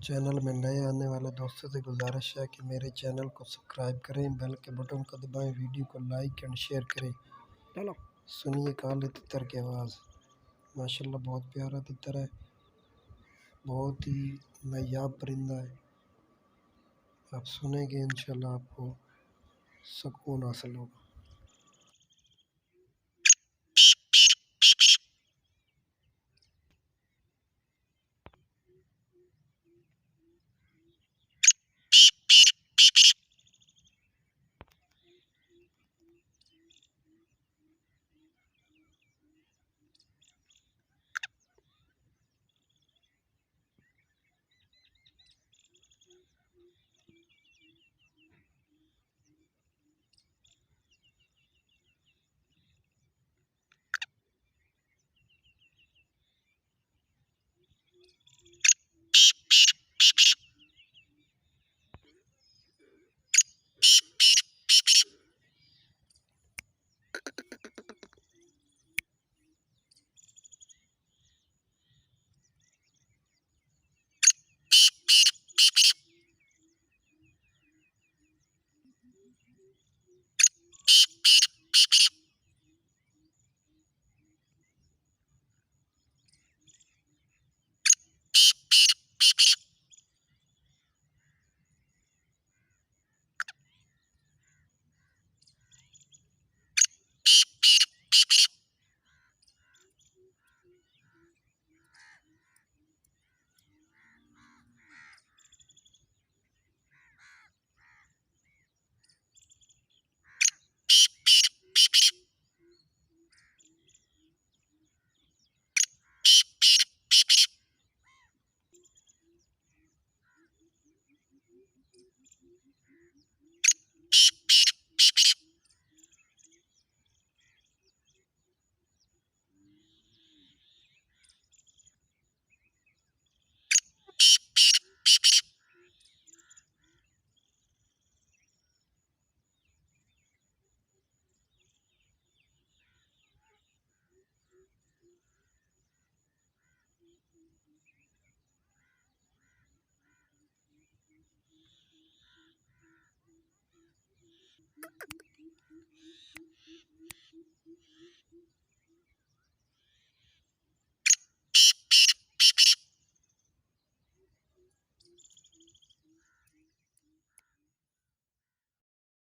Channel में नए आने वाले दोस्तों से गुजारिश है कि मेरे चैनल को सब्सक्राइब करें, बेल के बटन को दबाएं, वीडियो को लाइक एंड शेयर करें। चलो सुनिए काले तितर की आवाज़। माशाल्लाह बहुत प्यारा तितर है, बहुत ही नायाब परिंदा है। आप सुनेंगे इंशाल्लाह आपको सुकून हासिल होगा।